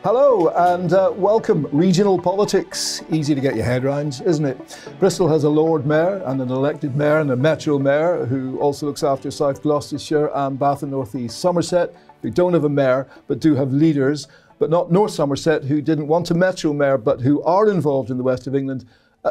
Hello and welcome. Regional politics, easy to get your head around, isn't it? Bristol has a Lord Mayor and an elected Mayor and a Metro Mayor who also looks after South Gloucestershire and Bath and North East Somerset, who don't have a Mayor but do have leaders, but not North Somerset, who didn't want a Metro Mayor but who are involved in the West of England,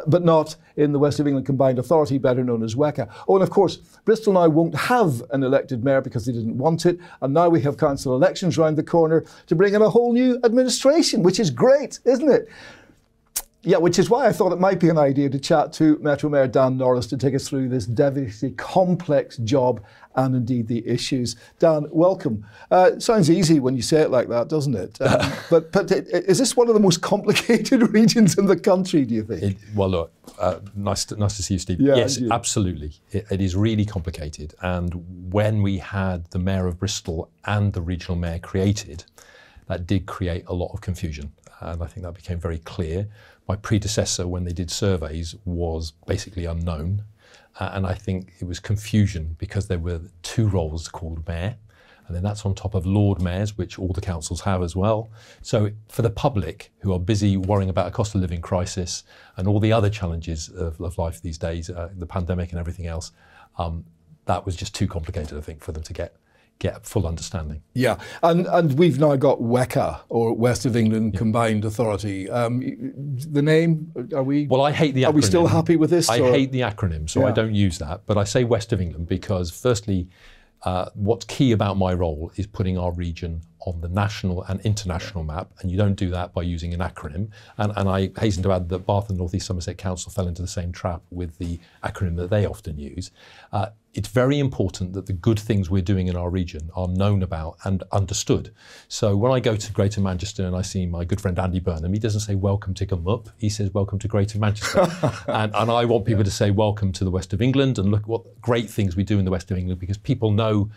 but not in the West of England Combined Authority, better known as WECA. Oh, and of course, Bristol now won't have an elected mayor because they didn't want it, and now we have council elections round the corner to bring in a whole new administration, which is great, isn't it? Yeah, which is why I thought it might be an idea to chat to Metro Mayor Dan Norris to take us through this devilishly complex job and indeed the issues. Dan, welcome. Sounds easy when you say it like that, doesn't it? But is this one of the most complicated regions in the country, do you think? Well, look, nice to see you, Steve. Yeah, yes, absolutely. It is really complicated. And when we had the Mayor of Bristol and the regional mayor created, that did create a lot of confusion. And I think that became very clear. My predecessor, when they did surveys, was basically unknown. And I think it was confusion because there were two roles called mayor. And then that's on top of Lord Mayors, which all the councils have as well. So for the public who are busy worrying about a cost of living crisis and all the other challenges of life these days, the pandemic and everything else, that was just too complicated, I think, for them to get full understanding. Yeah, and we've now got WECA, or West of England Combined Authority. The name, are we? Well, I hate the acronym. Are we still happy with this? I hate the acronym, so I don't use that. But I say West of England because, firstly, what's key about my role is putting our region on the national and international map, and you don't do that by using an acronym. And I hasten to add that Bath and North East Somerset Council fell into the same trap with the acronym that they often use. It's very important that the good things we're doing in our region are known about and understood. So when I go to Greater Manchester and I see my good friend Andy Burnham, he doesn't say welcome to Gumup, he says welcome to Greater Manchester. and I want people to say welcome to the West of England and look what great things we do in the West of England, because people know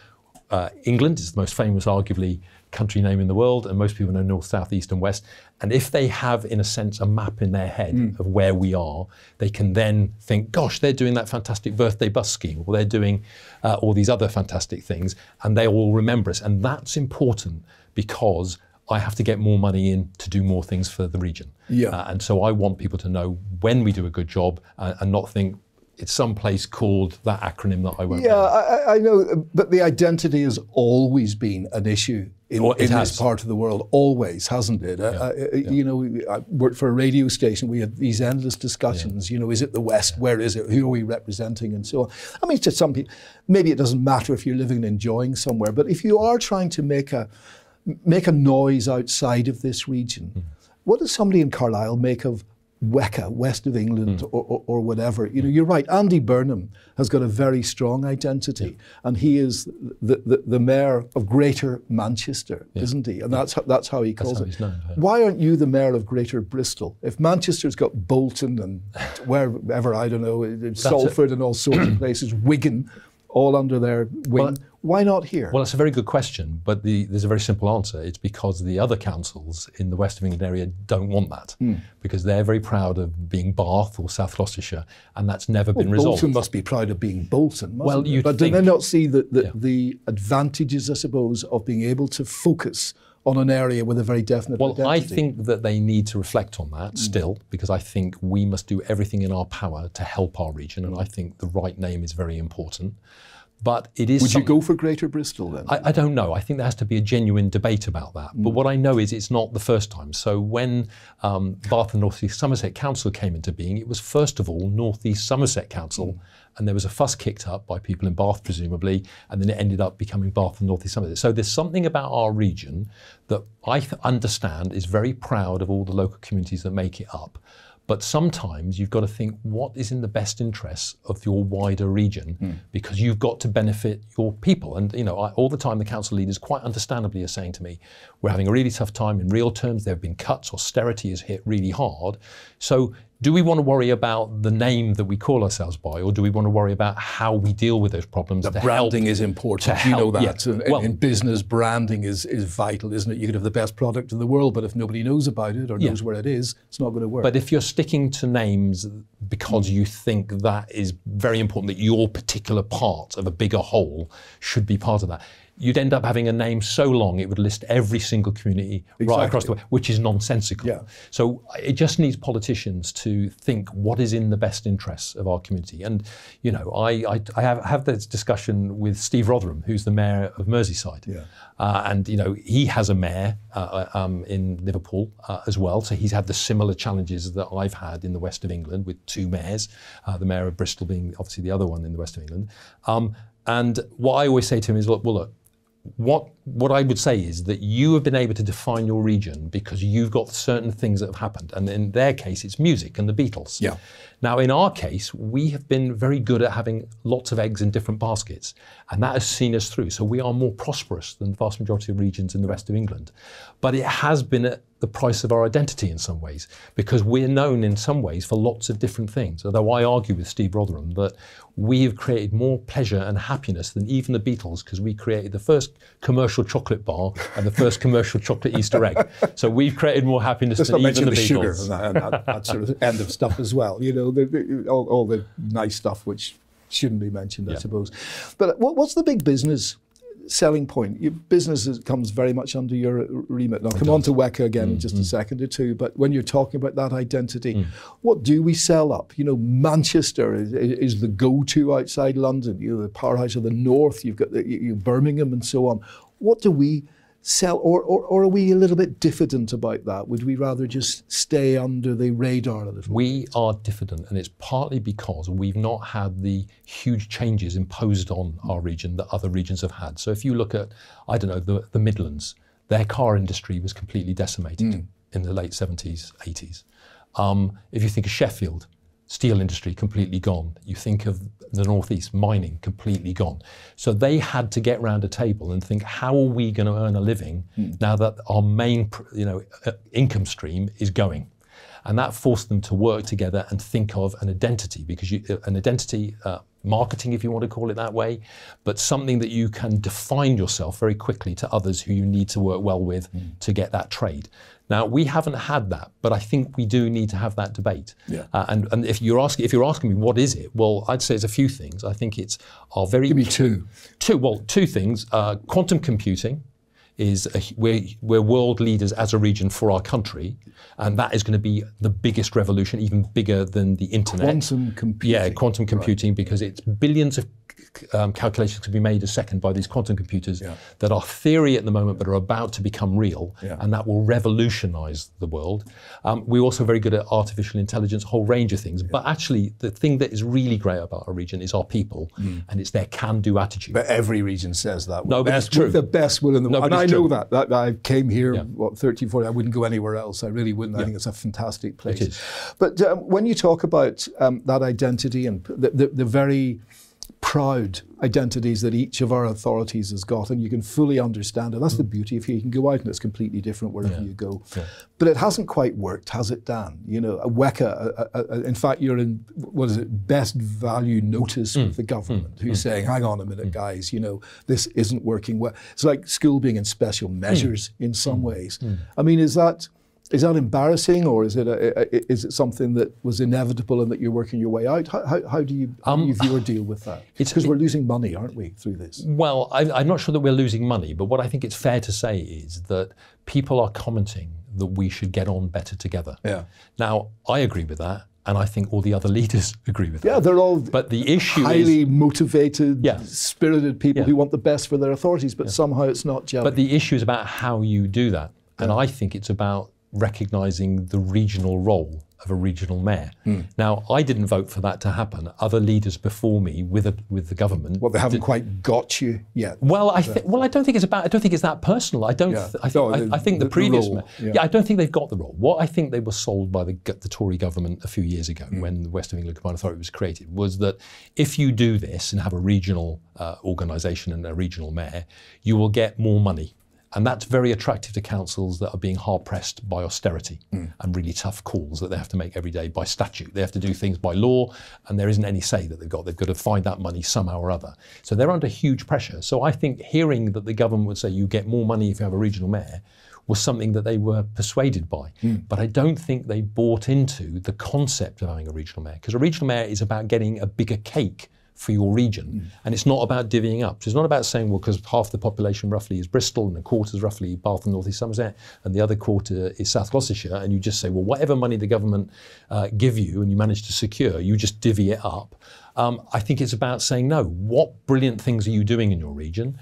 England is the most famous, arguably, country name in the world, and most people know north, south, east and west. And if they have, in a sense, a map in their head of where we are, they can then think, gosh, they're doing that fantastic birthday bus scheme, or they're doing all these other fantastic things, and they all remember us. And that's important because I have to get more money in to do more things for the region. And so I want people to know when we do a good job and not think, it's some place called that acronym that I won't know. I know, but the identity has always been an issue in this part of the world, always, hasn't it? You know, I worked for a radio station, we had these endless discussions, you know, is it the West, where is it, who are we representing, and so on. I mean, to some people, maybe it doesn't matter if you're living and enjoying somewhere, but if you are trying to make a noise outside of this region, what does somebody in Carlisle make of WECA, West of England, or whatever? You know, you're right. Andy Burnham has got a very strong identity, and he is the mayor of Greater Manchester, isn't he? And that's how he calls it. Why aren't you the mayor of Greater Bristol? If Manchester's got Bolton and wherever, I don't know, Salford and all sorts of places, Wigan, all under their wing. Why not here? Well, it's a very good question, but there's a very simple answer. It's because the other councils in the West of England area don't want that, because they're very proud of being Bath or South Gloucestershire, and that's never been resolved. Bolton must be proud of being Bolton, mustn't it? But do they not see the advantages, I suppose, of being able to focus on an area with a very definite identity? Well, I think that they need to reflect on that still, because I think we must do everything in our power to help our region, and I think the right name is very important. But it is. Would you go for Greater Bristol then? I don't know. I think there has to be a genuine debate about that. But what I know is it's not the first time. So when Bath and North East Somerset Council came into being, it was first of all North East Somerset Council, and there was a fuss kicked up by people in Bath, presumably, and then it ended up becoming Bath and North East Somerset. So there's something about our region that I understand is very proud of all the local communities that make it up. But sometimes you've got to think, what is in the best interests of your wider region? Because you've got to benefit your people. And you know, all the time the council leaders quite understandably are saying to me, we're having a really tough time in real terms, there have been cuts, austerity has hit really hard. So do we want to worry about the name that we call ourselves by, or do we want to worry about how we deal with those problems? The branding is important, you know that. In business, branding is vital, isn't it? You could have the best product in the world, but if nobody knows about it or knows where it is, it's not going to work. But if you're sticking to names because you think that is very important, that your particular part of a bigger whole should be part of that. You'd end up having a name so long it would list every single community right across the way, which is nonsensical. Yeah. So it just needs politicians to think what is in the best interests of our community. And you know, I have this discussion with Steve Rotherham, who's the mayor of Merseyside, and you know, he has a mayor in Liverpool as well. So he's had the similar challenges that I've had in the west of England with two mayors, the mayor of Bristol being obviously the other one in the west of England. And what I always say to him is, look, what I would say is that you have been able to define your region because you've got certain things that have happened. And in their case, it's music and the Beatles. Yeah. Now, in our case, we have been very good at having lots of eggs in different baskets, and that has seen us through. So we are more prosperous than the vast majority of regions in the rest of England. But it has been at the price of our identity in some ways, because we're known in some ways for lots of different things. Although I argue with Steve Rotherham that we have created more pleasure and happiness than even the Beatles, because we created the first commercial chocolate bar and the first commercial chocolate Easter egg. So we've created more happiness than even the Beatles. Sugar and that sort of end of stuff as well. You know, all the nice stuff which shouldn't be mentioned, I suppose. But what's the big business selling point? Your business comes very much under your remit. I'll come on to WECA again in just a second or two, but when you're talking about that identity, what do we sell up? You know, Manchester is the go-to outside London. You know, the powerhouse of the north, you've got Birmingham and so on. What do we sell, or are we a little bit diffident about that? Would we rather just stay under the radar a little? We are diffident, and it's partly because we've not had the huge changes imposed on our region that other regions have had. So if you look at, I don't know, the Midlands, their car industry was completely decimated in the late 70s, 80s. If you think of Sheffield, steel industry completely gone. You think of the northeast, mining completely gone. So they had to get round a table and think, how are we going to earn a living now that our main, income stream is going? And that forced them to work together and think of an identity, because an identity, marketing, if you want to call it that way, but something that you can define yourself very quickly to others who you need to work well with to get that trade. Now, we haven't had that, but I think we do need to have that debate. Yeah. And if you're asking me what is it, well, I'd say it's a few things. I think it's our very... Give me two. Two things. Quantum computing is we're world leaders as a region for our country, and that is going to be the biggest revolution, even bigger than the internet. Quantum computing. Yeah, quantum computing, because it's billions of calculations can be made a second by these quantum computers that are theory at the moment but are about to become real, and that will revolutionize the world. We're also very good at artificial intelligence, a whole range of things, but actually the thing that is really great about our region is our people, and it's their can-do attitude. But every region says that. No, but it's true. With the best will in the world. And I know that. I came here, 13, 14, I wouldn't go anywhere else. I really wouldn't. I think it's a fantastic place. It is. But when you talk about that identity and the very proud identities that each of our authorities has got, and you can fully understand it. That's the beauty of here. You can go out and it's completely different wherever you go. Yeah. But it hasn't quite worked, has it, Dan? You know, a WECA, in fact, you're in, what is it, best value notice with the government, who's saying, hang on a minute, guys, you know, this isn't working well. It's like school being in special measures in some ways. I mean, is that embarrassing, or is it something that was inevitable and that you're working your way out? How do you view or deal with that? It's because we're losing money, aren't we, through this? Well, I'm not sure that we're losing money, but what I think it's fair to say is that people are commenting that we should get on better together. Yeah. Now, I agree with that. And I think all the other leaders agree with that. Yeah, they're all but the issue highly motivated, spirited people who want the best for their authorities, but somehow it's not gelling. But the issue is about how you do that. And I think it's about recognising the regional role of a regional mayor. Now, I didn't vote for that to happen. Other leaders before me with the government. Well, they haven't quite got you yet. Well, I don't think it's that personal. I think the previous mayor. I don't think they've got the role. What I think they were sold by the Tory government a few years ago when the West of England Combined Authority was created was that if you do this and have a regional organisation and a regional mayor, you will get more money. And that's very attractive to councils that are being hard-pressed by austerity and really tough calls that they have to make every day by statute. They have to do things by law, and there isn't any say that they've got. They've got to find that money somehow or other. So they're under huge pressure. So I think hearing that the government would say you get more money if you have a regional mayor was something that they were persuaded by. But I don't think they bought into the concept of having a regional mayor, because a regional mayor is about getting a bigger cake for your region. And it's not about divvying up. So it's not about saying, well, because half the population roughly is Bristol and a quarter is roughly Bath and North East Somerset and the other quarter is South Gloucestershire, and you just say, well, whatever money the government give you and you manage to secure, you just divvy it up. I think it's about saying, no, what brilliant things are you doing in your region?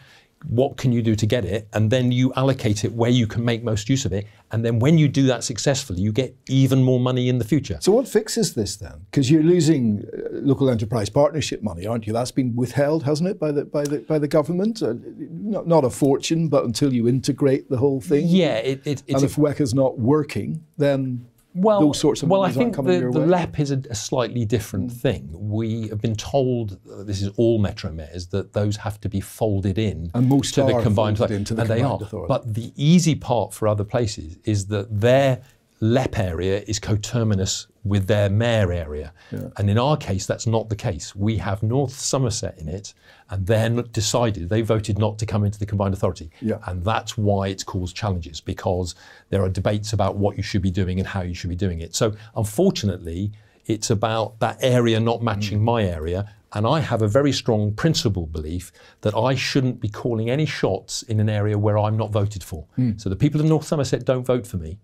What can you do to get it? And then you allocate it where you can make most use of it. And then when you do that successfully, you get even more money in the future. So what fixes this then? Because you're losing local enterprise partnership money, aren't you? That's been withheld, hasn't it, by the government? Not a fortune, but until you integrate the whole thing. Yeah. And if WECA's not working, then those sorts of I think the LEP is a slightly different thing. We have been told, this is all metro mayors, that those have to be folded in to the combined authority. And they are. But the easy part for other places is that their LEP area is coterminous with their mayor area. And in our case, that's not the case. We have North Somerset in it, and they voted not to come into the combined authority. And that's why it's caused challenges, because there are debates about what you should be doing and how you should be doing it. So unfortunately, it's about that area not matching my area. And I have a very strong principled belief that I shouldn't be calling any shots in an area where I'm not voted for. So the people of North Somerset don't vote for me.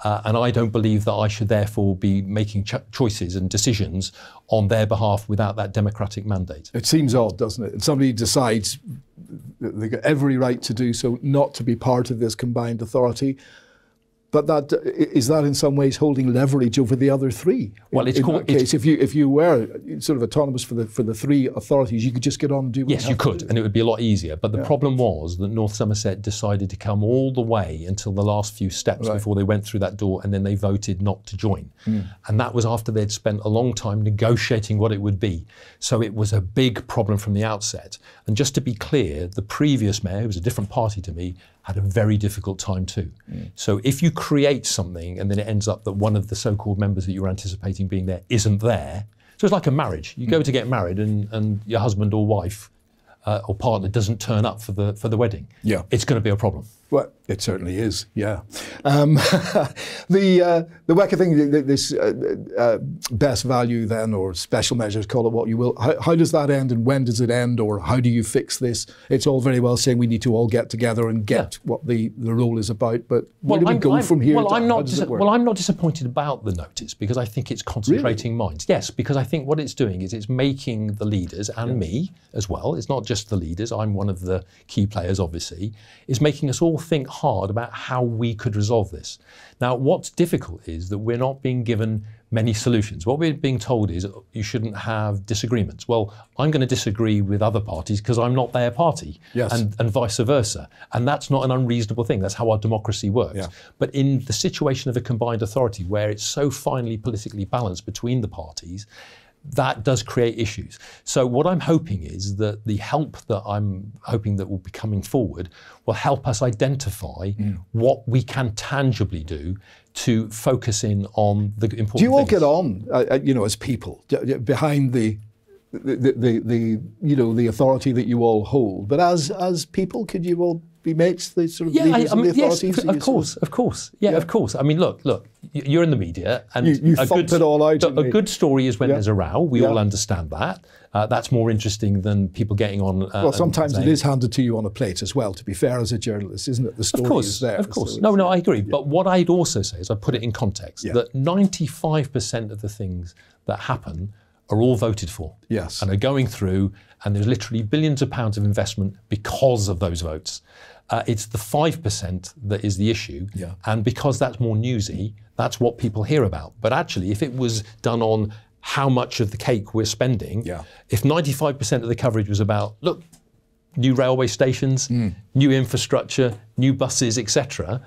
And I don't believe that I should therefore be making choices and decisions on their behalf without that democratic mandate. It seems odd, doesn't it? And somebody decides they've got every right to do so, not to be part of this combined authority. But is that in some ways holding leverage over the other three? Well, it's called. If you were sort of autonomous for the three authorities, you could just get on and do what Yes, you could, and it would be a lot easier. But the problem was that North Somerset decided to come all the way until the last few steps before they went through that door, and then they voted not to join. And that was after they'd spent a long time negotiating what it would be. So it was a big problem from the outset. And just to be clear, the previous mayor, who was a different party to me, had a very difficult time too. So if you create something and then it ends up that one of the so-called members that you were anticipating being there isn't there, so it's like a marriage. You go to get married and your husband or wife or partner doesn't turn up for the wedding. It's going to be a problem. Well, it certainly is, yeah. The WECA thing, this best value then, or special measures, call it what you will, how does that end and when does it end, or how do you fix this? It's all very well saying we need to all get together and get what the role is about, but where do we go from here? I'm not disappointed about the notice, because I think it's concentrating minds. Yes, because I think what it's doing is it's making the leaders, and me as well, it's not just the leaders, I'm one of the key players obviously, is making us all think hard about how we could resolve this. Now, what's difficult is that we're not being given many solutions. What we're being told is you shouldn't have disagreements. Well, I'm going to disagree with other parties because I'm not their party, and vice versa. And that's not an unreasonable thing. That's how our democracy works. But in the situation of a combined authority where it's so finely politically balanced between the parties, that does create issues. So what I'm hoping is that the help that I'm hoping that will be coming forward will help us identify what we can tangibly do to focus in on the important things. Do you all get on, as people, behind the authority that you all hold? But as people, could you all be mates, the sort of leaders of the authorities? Yes, of course. Of course. I mean, look, you're in the media, and you thumped it all out. A good story is when there's a row. We all understand that. That's more interesting than people getting on. Well, sometimes it is handed to you on a plate as well, to be fair, as a journalist, isn't it? The story is there. Of course. So no, I agree. But what I'd also say is, I put it in context, that 95% of the things that happen are all voted for. Yes. And are going through, and there's literally billions of pounds of investment because of those votes. It's the 5% that is the issue. And because that's more newsy, that's what people hear about. But actually, if it was done on how much of the cake we're spending, if 95% of the coverage was about, look, new railway stations, new infrastructure, new buses, etc.,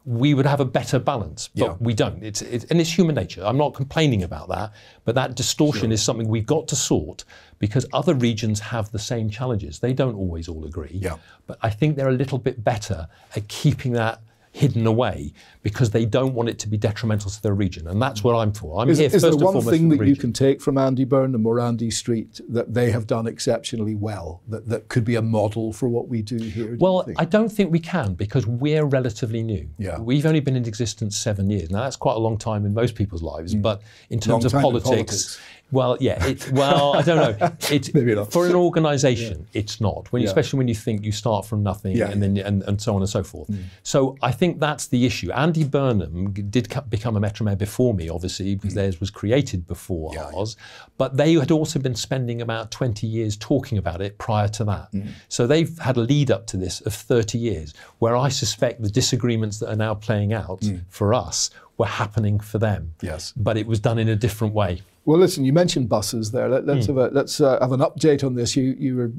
we would have a better balance, but we don't. And it's human nature. I'm not complaining about that, but that distortion is something we've got to sort, because other regions have the same challenges. They don't always all agree, but I think they're a little bit better at keeping that hidden away because they don't want it to be detrimental to their region. And that's what I'm for. I'm here first and foremost. Is there one thing that you can take from Andy Burnham or Andy Street that they have done exceptionally well, that could be a model for what we do here? Well, I don't think we can, because we're relatively new. Yeah. We've only been in existence 7 years. Now, that's quite a long time in most people's lives, but in terms of politics, well, yeah, I don't know. It's maybe not. For an organisation, it's not. Especially when you think you start from nothing and so on and so forth. So I think that's the issue. Andy Burnham did become a Metro Mayor before me, obviously, because theirs was created before ours. But they had also been spending about 20 years talking about it prior to that. So they've had a lead up to this of 30 years, where I suspect the disagreements that are now playing out for us were happening for them. Yes. But it was done in a different way. Well, listen, you mentioned buses there. Let's have an update on this. You were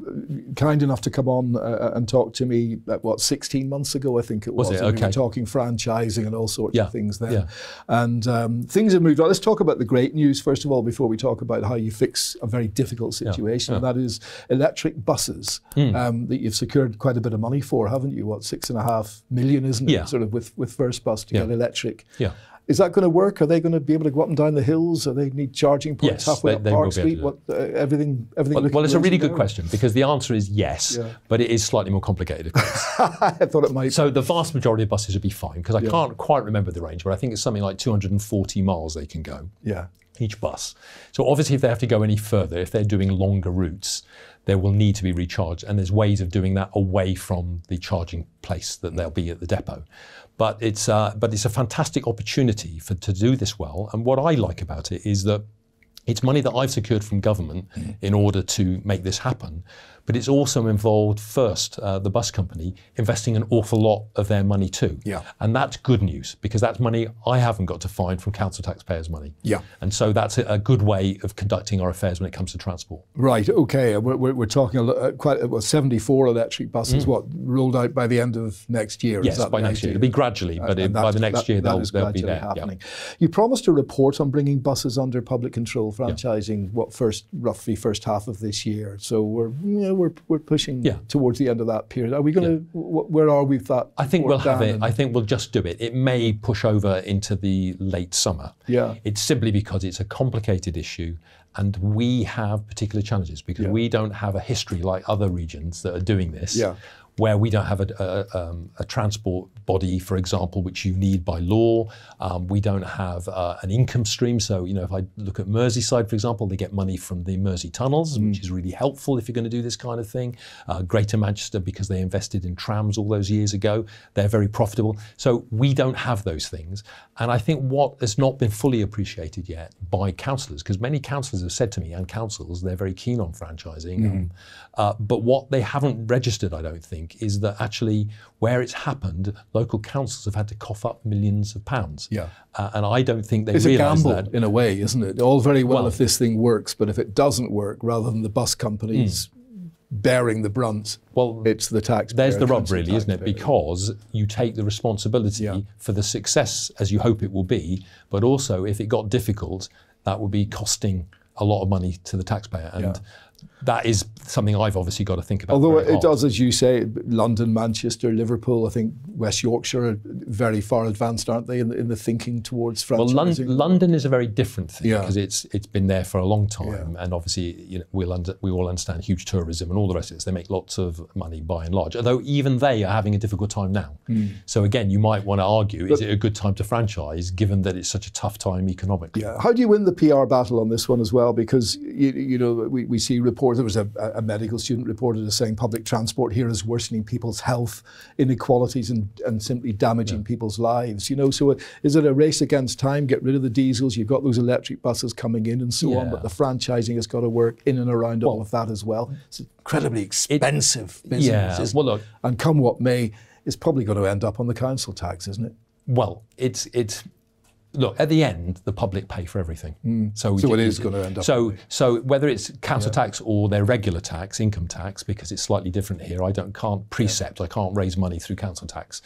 kind enough to come on and talk to me, 16 months ago, I think it was. Was it? And okay. we were talking franchising and all sorts of things then. Yeah. And things have moved on. Let's talk about the great news, first of all, before we talk about how you fix a very difficult situation. And that is electric buses that you've secured quite a bit of money for, haven't you? 6.5 million, isn't it? Sort of with First Bus to get electric. Yeah. Is that going to work? Are they going to be able to go up and down the hills? Or they need charging points halfway up Park Street? Everything. Well, it's a really good question, because the answer is yes, but it is slightly more complicated, of course. I thought it might. So the vast majority of buses would be fine, because I can't quite remember the range, but I think it's something like 240 miles they can go. Yeah. Each bus. So obviously, if they have to go any further, if they're doing longer routes, they will need to be recharged, and there's ways of doing that away from the charging place that they'll be at the depot. But it's a fantastic opportunity to do this well. And what I like about it is that it's money that I've secured from government in order to make this happen. But it's also involved, first, the bus company investing an awful lot of their money too. Yeah. And that's good news, because that's money I haven't got to find from council taxpayers' money. Yeah. And so that's a good way of conducting our affairs when it comes to transport. Right, okay. We're talking quite 74 electric buses, rolled out by the end of next year? Yes, by next year. It'll be gradually, but by the next year they'll be there. Happening. Yeah. You promised a report on bringing buses under public control, franchising, roughly first half of this year. So we're pushing towards the end of that period. Are we going to? Where are we with that? I think we'll have it. I think we'll just do it. It may push over into the late summer. Yeah. It's simply because it's a complicated issue, and we have particular challenges because we don't have a history like other regions that are doing this. Yeah. Where we don't have a transport body, for example, which you need by law. We don't have an income stream. So, if I look at Merseyside, for example, they get money from the Mersey tunnels, which is really helpful if you're going to do this kind of thing. Greater Manchester, because they invested in trams all those years ago, they're very profitable. So we don't have those things. And I think what has not been fully appreciated yet by councillors, because many councillors have said to me, and councils, they're very keen on franchising, but what they haven't registered, I don't think, is that actually where it's happened, local councils have had to cough up millions of pounds. Yeah. And I don't think they realise that. It's a gamble in a way, isn't it? All very well if this thing works, but if it doesn't work, rather than the bus companies bearing the brunt, it's the taxpayer. There's the rub really, isn't it? Because you take the responsibility for the success as you hope it will be, but also if it got difficult, that would be costing a lot of money to the taxpayer. And that is something I've obviously got to think about. Although it does, as you say, London, Manchester, Liverpool, I think West Yorkshire are very far advanced, aren't they, in the thinking towards franchising? Well, London is a very different thing because it's been there for a long time, and obviously we all understand huge tourism and all the rest of it. So they make lots of money by and large, although even they are having a difficult time now. So again, you might want to argue, is it a good time to franchise, given that it's such a tough time economically? Yeah. How do you win the PR battle on this one as well? Because we see reports. There was a medical student reported as saying public transport here is worsening people's health inequalities and simply damaging people's lives. So is it a race against time? Get rid of the diesels. You've got those electric buses coming in and so on, but the franchising has got to work in and around all of that as well. It's incredibly expensive business. And come what may, it's probably going to end up on the council tax, isn't it? Well, look, at the end, the public pay for everything. So it is going to end up. So whether it's council tax or their regular tax, income tax, because it's slightly different here, I can't precept, I can't raise money through council tax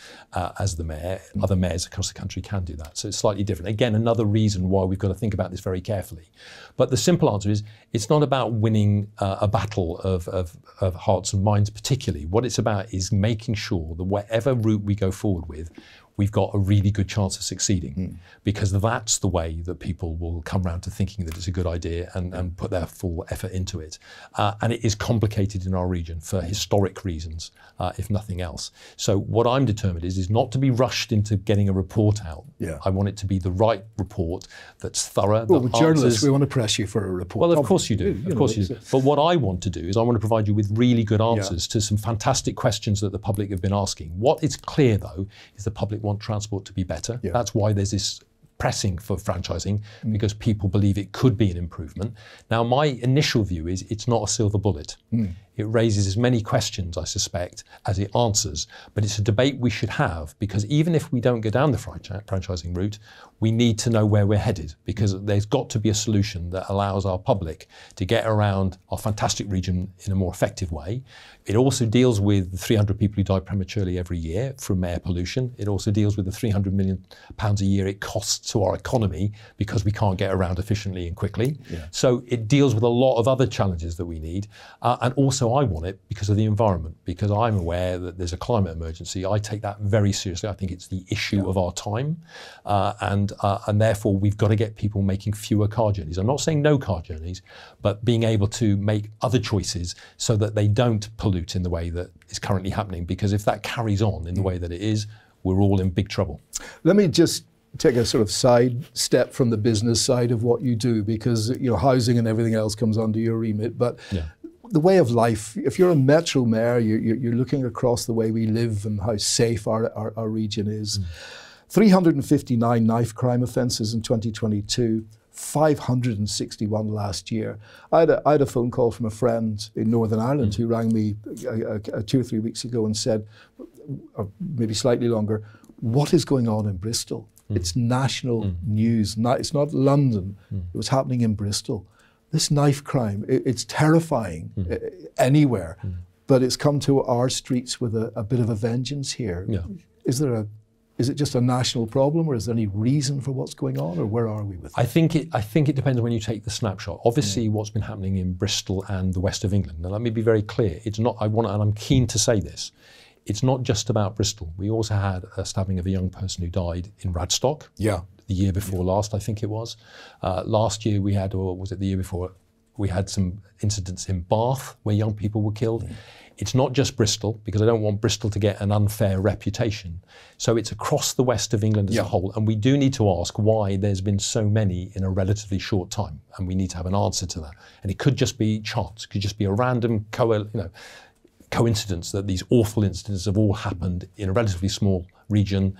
as the mayor. Other mayors across the country can do that. So it's slightly different. Again, another reason why we've got to think about this very carefully. But the simple answer is, it's not about winning a battle of hearts and minds particularly. What it's about is making sure that whatever route we go forward with, we've got a really good chance of succeeding, because that's the way that people will come around to thinking that it's a good idea and put their full effort into it. And it is complicated in our region for historic reasons, if nothing else. So what I'm determined is not to be rushed into getting a report out. I want it to be the right report that's thorough. Well, with journalists, we want to press you for a report. Well, of course you do. Of course you do. But what I want to do is I want to provide you with really good answers to some fantastic questions that the public have been asking. What is clear, though, is the public want transport to be better. That's why there's this pressing for franchising, because people believe it could be an improvement. Now, my initial view is it's not a silver bullet. It raises as many questions, I suspect, as it answers. But it's a debate we should have, because even if we don't go down the franchising route, we need to know where we're headed, because there's got to be a solution that allows our public to get around our fantastic region in a more effective way. It also deals with the 300 people who die prematurely every year from air pollution. It also deals with the £300 million a year it costs to our economy because we can't get around efficiently and quickly. So it deals with a lot of other challenges that we need. And also I want it because of the environment, because I'm aware that there's a climate emergency. I take that very seriously. I think it's the issue of our time. And therefore we've got to get people making fewer car journeys. I'm not saying no car journeys, but being able to make other choices so that they don't pollute in the way that is currently happening, because if that carries on in the way that it is, we're all in big trouble. Let me just take a sort of side step from the business side of what you do, because housing and everything else comes under your remit, but the way of life, if you're a metro mayor, you're looking across the way we live and how safe our region is. 359 knife crime offences in 2022, 561 last year. I had a phone call from a friend in Northern Ireland who rang me 2 or 3 weeks ago and said, or maybe slightly longer, what is going on in Bristol? It's national news. It's not London. It was happening in Bristol. This knife crime, it's terrifying anywhere, but it's come to our streets with a bit of a vengeance here. Is it just a national problem, or is there any reason for what's going on, or where are we with it? I think it depends when you take the snapshot. Obviously, what's been happening in Bristol and the west of England. Now, let me be very clear. It's not. And I'm keen to say this. It's not just about Bristol. We also had a stabbing of a young person who died in Radstock. The year before last, I think it was. Last year we had, or was it the year before? We had some incidents in Bath where young people were killed. It's not just Bristol, because I don't want Bristol to get an unfair reputation. So it's across the west of England as a whole. And we do need to ask why there's been so many in a relatively short time. And we need to have an answer to that. And it could just be chance. It could just be a random coincidence that these awful incidents have all happened in a relatively small region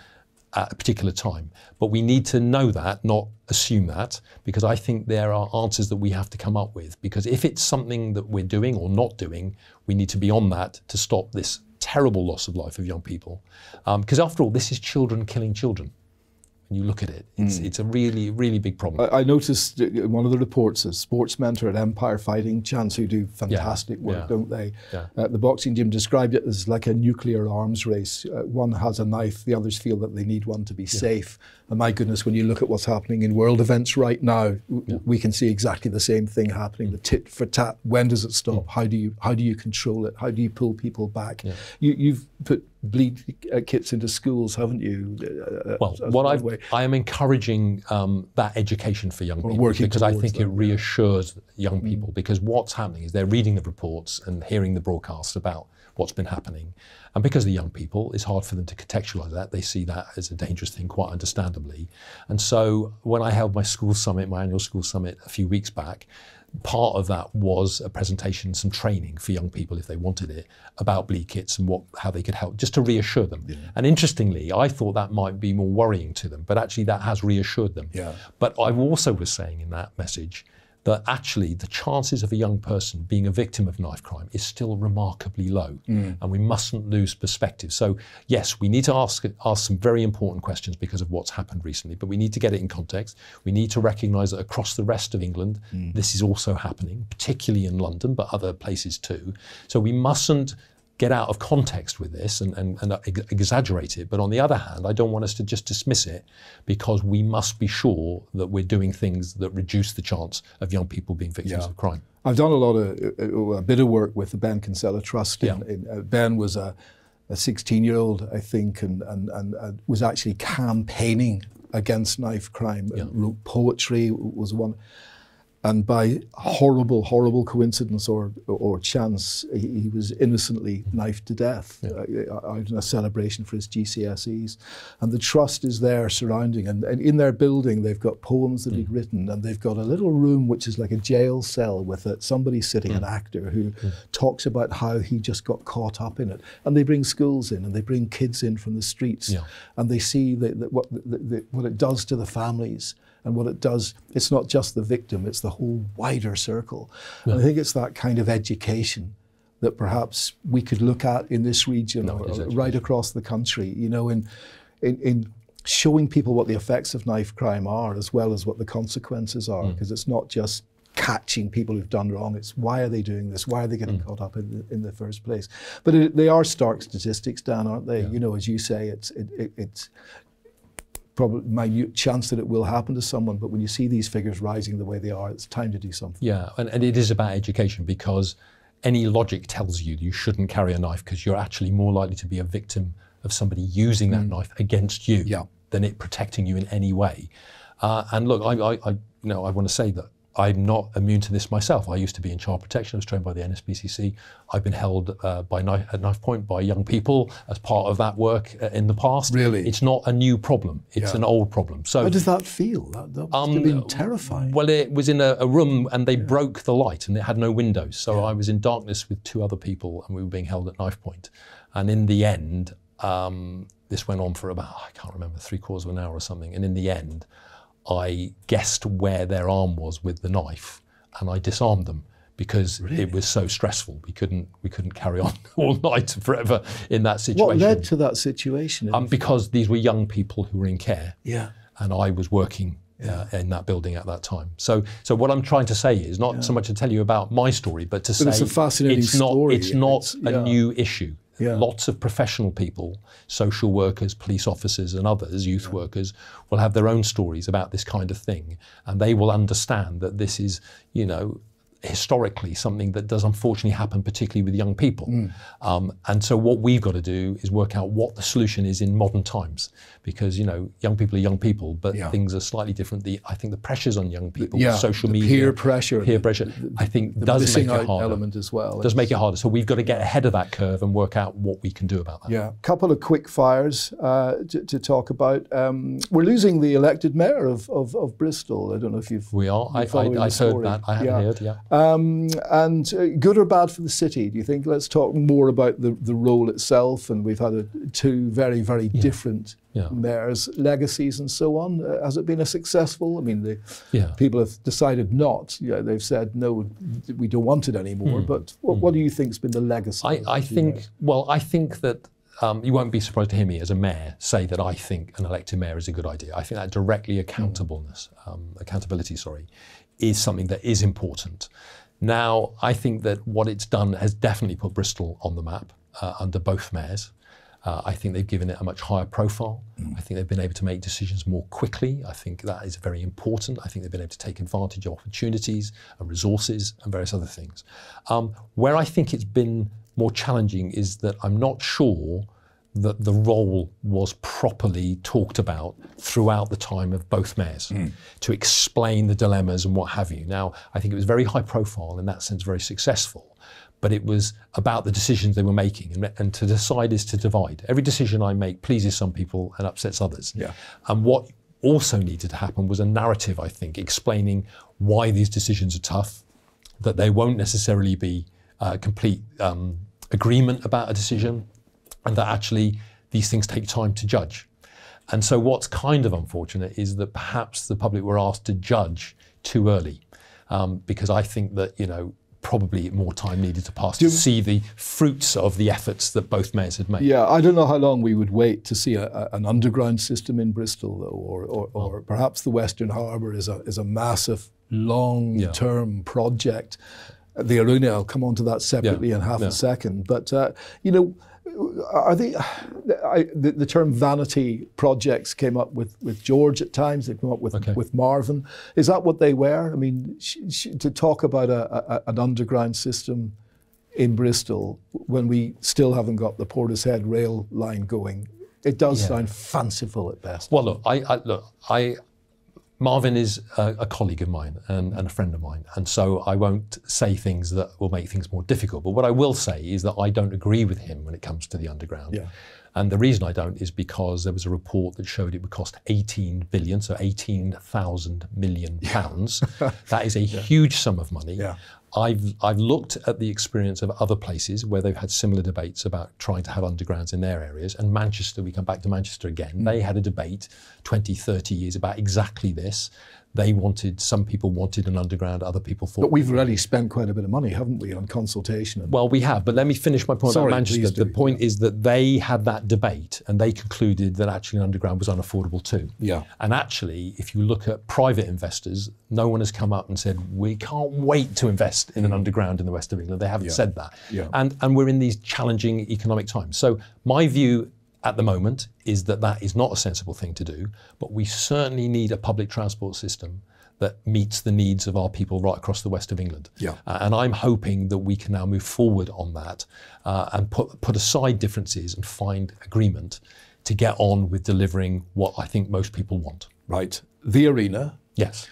at a particular time. But we need to know that, not assume that, because I think there are answers that we have to come up with. Because if it's something that we're doing or not doing, we need to be on that to stop this terrible loss of life of young people. Because after all, this is children killing children. When you look at it, it's a really, really big problem. I noticed in one of the reports, a sports mentor at Empire Fighting Chance, who do fantastic work, don't they? The boxing gym described it as like a nuclear arms race. One has a knife, the others feel that they need one to be safe. And my goodness, when you look at what's happening in world events right now, we can see exactly the same thing happening. The tit for tat. When does it stop? How do you control it? How do you pull people back? You've put bleed kits into schools, haven't you? I am encouraging that education for young people, because I think it reassures young people, because what's happening is they're reading the reports and hearing the broadcasts about what's been happening. And because the young people, it's hard for them to contextualise that. They see that as a dangerous thing, quite understandably. And so when I held my school summit, my annual school summit a few weeks back, part of that was a presentation, some training for young people, if they wanted it, about bleed kits and how they could help, just to reassure them. And interestingly, I thought that might be more worrying to them, but actually that has reassured them. But I also was saying in that message that actually the chances of a young person being a victim of knife crime is still remarkably low, and we mustn't lose perspective. So yes, we need to ask some very important questions because of what's happened recently, but we need to get it in context. We need to recognise that across the rest of England, this is also happening, particularly in London, but other places too. So we mustn't get out of context with this and exaggerate it. But on the other hand, I don't want us to just dismiss it, because we must be sure that we're doing things that reduce the chance of young people being victims of crime. I've done a bit of work with the Ben Kinsella Trust. Ben was a 16-year-old, I think, and was actually campaigning against knife crime. Yeah. Wrote poetry, was one. And by horrible, horrible coincidence or chance, he was innocently knifed to death out in a celebration for his GCSEs. And the trust is there surrounding. And in their building, they've got poems that he'd written. And they've got a little room which is like a jail cell with somebody sitting, an actor, who talks about how he just got caught up in it. And they bring schools in and they bring kids in from the streets. Yeah. And they see what it does to the families. And what it does, it's not just the victim, it's the whole wider circle. Yeah. And I think it's that kind of education that perhaps we could look at in this region or right across the country, you know, in showing people what the effects of knife crime are, as well as what the consequences are, because it's not just catching people who've done wrong, it's why are they doing this, why are they getting caught up in the first place. But they are stark statistics, Dan, aren't they? Yeah. You know, as you say, it's probably minute chance that it will happen to someone, but when you see these figures rising the way they are, it's time to do something. Yeah, and it is about education, because any logic tells you you shouldn't carry a knife because you're actually more likely to be a victim of somebody using that knife against you than it protecting you in any way. And look, I want to say that I'm not immune to this myself. I used to be in child protection. I was trained by the NSPCC. I've been held at knife point by young people as part of that work in the past. Really? It's not a new problem. It's an old problem. So how does that feel? That must have been terrifying. Well, it was in a room and they broke the light and it had no windows. So I was in darkness with 2 other people and we were being held at knife point. And in the end, this went on for about, I can't remember, 3/4 of an hour or something. And in the end, I guessed where their arm was with the knife, and I disarmed them because it was so stressful. We couldn't carry on all night forever in that situation. What led to that situation? Because these were young people who were in care, and I was working in that building at that time. So what I'm trying to say is not so much to tell you about my story, but to say it's a fascinating story. It's not a new issue. Yeah. Lots of professional people, social workers, police officers and others, youth workers, will have their own stories about this kind of thing. And they will understand that this is, you know, historically something that does unfortunately happen, particularly with young people. And so what we've got to do is work out what the solution is in modern times, because, you know, young people are young people, but things are slightly different. I think the pressures on young people, social media, peer pressure, I think does make it harder. Element as well. Does make it harder. So we've got to get ahead of that curve and work out what we can do about that. Yeah, a couple of quick fires to talk about. We're losing the elected mayor of Bristol. I don't know if you've. We are. I heard that. I have heard. And good or bad for the city, do you think? Let's talk more about the role itself. And we've had 2 very, very different mayors, legacies and so on. Has it been a successful? I mean, people have decided not. They've said, no, we don't want it anymore. But what do you think has been the legacy? I think that you won't be surprised to hear me as a mayor say that I think an elected mayor is a good idea. I think that directly accountability, is something that is important. Now, I think that what it's done has definitely put Bristol on the map under both mayors. I think they've given it a much higher profile. I think they've been able to make decisions more quickly. I think that is very important. I think they've been able to take advantage of opportunities and resources and various other things. Where I think it's been more challenging is that I'm not sure that the role was properly talked about throughout the time of both mayors to explain the dilemmas and what have you. Now, I think it was very high profile, in that sense very successful, but it was about the decisions they were making, and to decide is to divide. Every decision I make pleases some people and upsets others. And what also needed to happen was a narrative, I think, explaining why these decisions are tough, that there won't necessarily be complete agreement about a decision, and that actually these things take time to judge. And so what's kind of unfortunate is that perhaps the public were asked to judge too early, because I think that, you know, probably more time needed to pass to see the fruits of the efforts that both mayors had made. Yeah, I don't know how long we would wait to see an underground system in Bristol, though, or perhaps the Western Harbour is a massive, long-term project. The Aruna, I'll come on to that separately in half a second. But, you know, are the term vanity projects came up with George at times, they come up with Marvin. Is that what they were? I mean, to talk about an underground system in Bristol when we still haven't got the Portishead rail line going. It does sound fanciful at best. Well, look, Marvin is a colleague of mine and a friend of mine, and so I won't say things that will make things more difficult. But what I will say is that I don't agree with him when it comes to the underground. Yeah. And the reason I don't is because there was a report that showed it would cost 18 billion, so 18,000 million pounds. That is a huge sum of money. Yeah. I've looked at the experience of other places where they've had similar debates about trying to have undergrounds in their areas. And Manchester, we come back to Manchester again, they had a debate 20, 30 years about exactly this. Some people wanted an underground, other people thought... But we've already spent quite a bit of money, haven't we, on consultation? Well, we have, but let me finish my point about Manchester. The point is that they had that debate and they concluded that actually an underground was unaffordable too. Yeah. And actually, if you look at private investors, no one has come up and said, we can't wait to invest in an underground in the west of England. They haven't said that. Yeah. And we're in these challenging economic times. So my view at the moment is that that is not a sensible thing to do, but we certainly need a public transport system that meets the needs of our people right across the west of England. Yeah. And I'm hoping that we can now move forward on that and put aside differences and find agreement to get on with delivering what I think most people want. Right. The arena. Yes.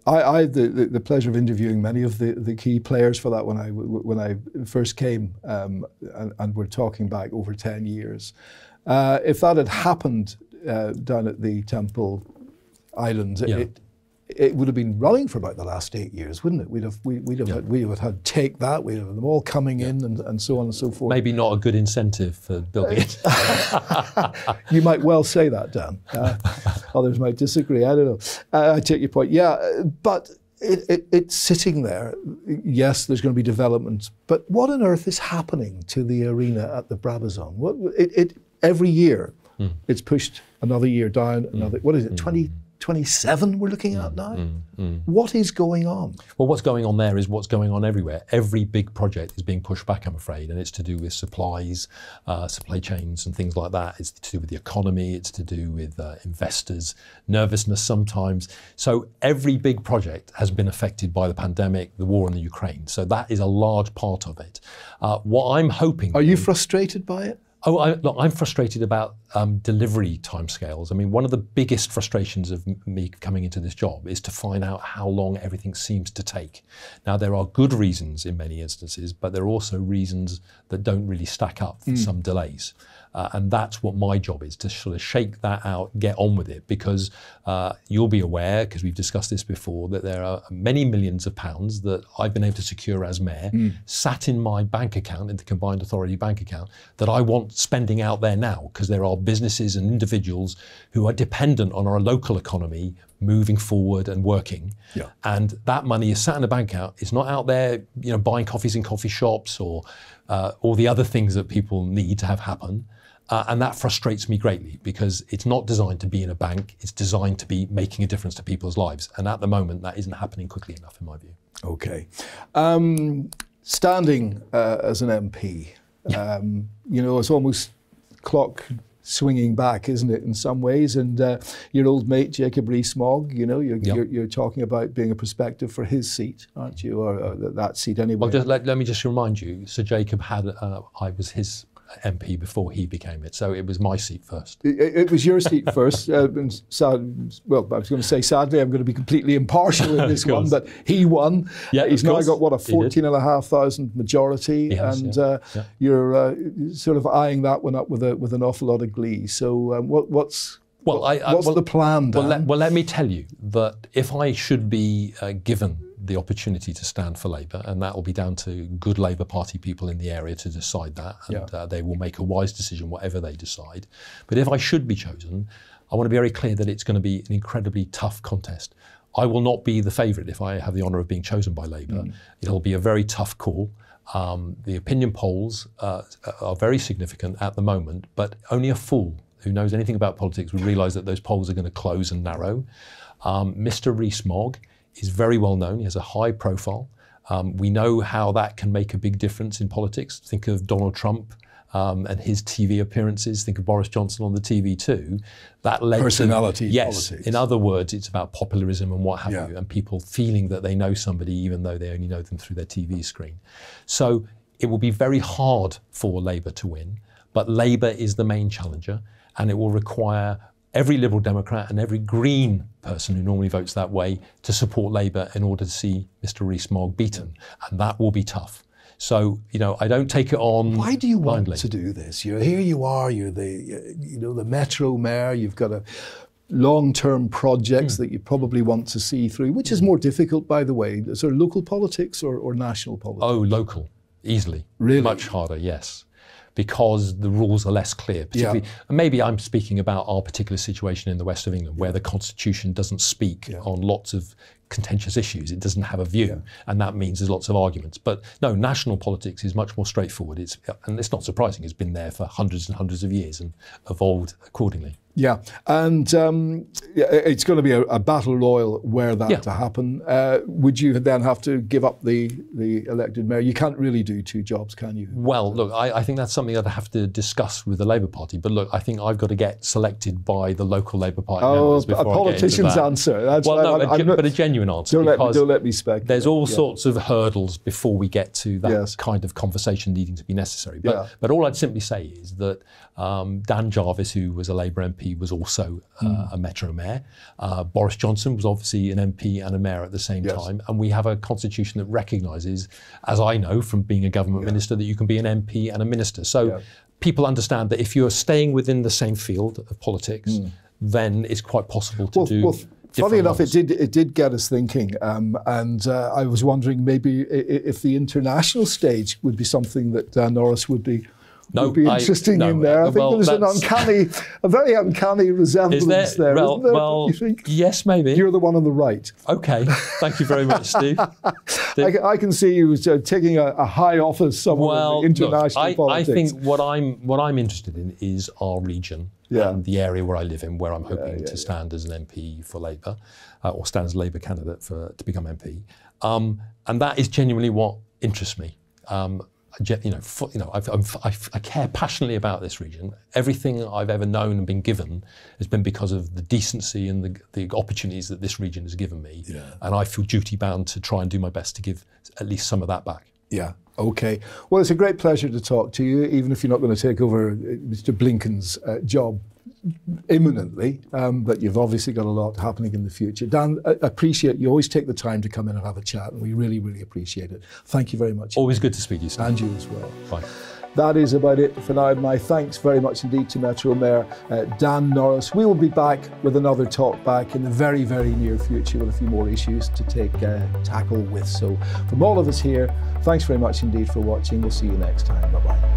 I had the pleasure of interviewing many of the key players for that when I first came, and we're talking back over 10 years. If that had happened down at the Temple Islands, it would have been running for about the last 8 years, wouldn't it? We'd have had Take That, we'd have them all coming in and so on and so forth. Maybe not a good incentive for building it. You might well say that, Dan. Others might disagree, I don't know. I take your point, but it's sitting there. Yes, there's going to be development, but what on earth is happening to the arena at the Brabazon? Every year, it's pushed another year down, what is it, 2027 we're looking at now? What is going on? Well, what's going on there is what's going on everywhere. Every big project is being pushed back, I'm afraid, and it's to do with supplies, supply chains and things like that. It's to do with the economy, it's to do with investors, nervousness sometimes. So every big project has been affected by the pandemic, the war in the Ukraine. So that is a large part of it. What I'm hoping... Are you frustrated by it? Look, I'm frustrated about delivery timescales. I mean, one of the biggest frustrations of me coming into this job is to find out how long everything seems to take. Now, there are good reasons in many instances, but there are also reasons that don't really stack up for some delays. And that's what my job is, to sort of shake that out, get on with it, because you'll be aware, because we've discussed this before, that there are many millions of pounds that I've been able to secure as mayor, sat in my bank account, in the combined authority bank account, that I want spending out there now, because there are businesses and individuals who are dependent on our local economy moving forward and working. Yeah. And that money is sat in a bank account. It's not out there, buying coffees in coffee shops or all the other things that people need to have happen. And that frustrates me greatly, because it's not designed to be in a bank, it's designed to be making a difference to people's lives. And at the moment, that isn't happening quickly enough, in my view. Okay. Standing as an MP, it's almost clock swinging back, isn't it, in some ways? And your old mate, Jacob Rees-Mogg, you're talking about being a prospective for his seat, aren't you? Or that seat anyway. Well, let me just remind you, Sir Jacob I was his MP before he became it, so it was my seat first. It was your seat first. Well, I was going to say, sadly, I'm going to be completely impartial in this one, but he won. Yeah, he's now got, a 14,500 majority, you're sort of eyeing that one up with an awful lot of glee. So what's the plan, Dan? Well, let me tell you that if I should be given the opportunity to stand for Labour, and that will be down to good Labour Party people in the area to decide that, and they will make a wise decision whatever they decide. But if I should be chosen, I want to be very clear that it's going to be an incredibly tough contest. I will not be the favourite if I have the honour of being chosen by Labour. It'll be a very tough call. The opinion polls are very significant at the moment, but only a fool who knows anything about politics would realise that those polls are going to close and narrow. Mr. Rees-Mogg is very well known. He has a high profile. We know how that can make a big difference in politics. Think of Donald Trump and his TV appearances, think of Boris Johnson on the TV too, that led personality to, yes, politics. in other words, it's about popularism and what have Yeah. you, and people feeling that they know somebody even though they only know them through their TV screen. So it will be very hard for Labour to win, but Labour is the main challenger, and it will require every Liberal Democrat and every Green person who normally votes that way to support Labour in order to see Mr Rees-Mogg beaten, and that will be tough. So, you know, I don't take it on. Why do you blindly. want to do this? Here you are, you're the Metro Mayor, you've got a long-term projects that you probably want to see through, which is more difficult, by the way. Sort of local politics or national politics? Oh, local, easily. Really? Much harder, yes. Because the rules are less clear, particularly, and maybe I'm speaking about our particular situation in the west of England, where the Constitution doesn't speak on lots of contentious issues. It doesn't have a view, and that means there's lots of arguments. But no, national politics is much more straightforward. And it's not surprising. It's been there for hundreds and hundreds of years and evolved accordingly. Yeah, and it's going to be a battle royal were that to happen. Would you then have to give up the elected mayor? You can't really do two jobs, can you? Well, look, I think that's something I'd have to discuss with the Labour Party. But look, I think I've got to get selected by the local Labour Party members before a politician's answer. That's well, no, but a genuine answer. Don't let me speculate. There's all sorts of hurdles before we get to that kind of conversation needing to be necessary. But all I'd simply say is that Dan Jarvis, who was a Labour MP, was also a Metro Mayor. Boris Johnson was obviously an MP and a Mayor at the same time. And we have a constitution that recognises, as I know from being a government minister, that you can be an MP and a minister. So people understand that if you're staying within the same field of politics, then it's quite possible to do. Funny enough, it did get us thinking, and I was wondering maybe if the international stage would be something that Dan Norris would be interesting in there. I think there's a very uncanny resemblance there, isn't there? Well, you think? Yes, maybe. You're the one on the right. Okay, thank you very much, Steve. I can see you taking a high office somewhere in international politics. I think what I'm interested in is our region and the area where I live in, where I'm hoping to stand as an MP for Labour, or stand as a Labour candidate to become MP, and that is genuinely what interests me. I care passionately about this region. Everything I've ever known and been given has been because of the decency and the opportunities that this region has given me. And I feel duty bound to try and do my best to give at least some of that back. Yeah. Okay. Well, it's a great pleasure to talk to you, even if you're not going to take over Mr. Blinken's job imminently, but you've obviously got a lot happening in the future. Dan, I appreciate you always take the time to come in and have a chat, and we really, really appreciate it. Thank you very much. Always good to speak to you, Steve. And you as well. Bye. That is about it for now. My thanks very much indeed to Metro Mayor Dan Norris. We will be back with another talk back in the very, very near future with a few more issues to tackle with. So from all of us here, thanks very much indeed for watching. We'll see you next time. Bye-bye.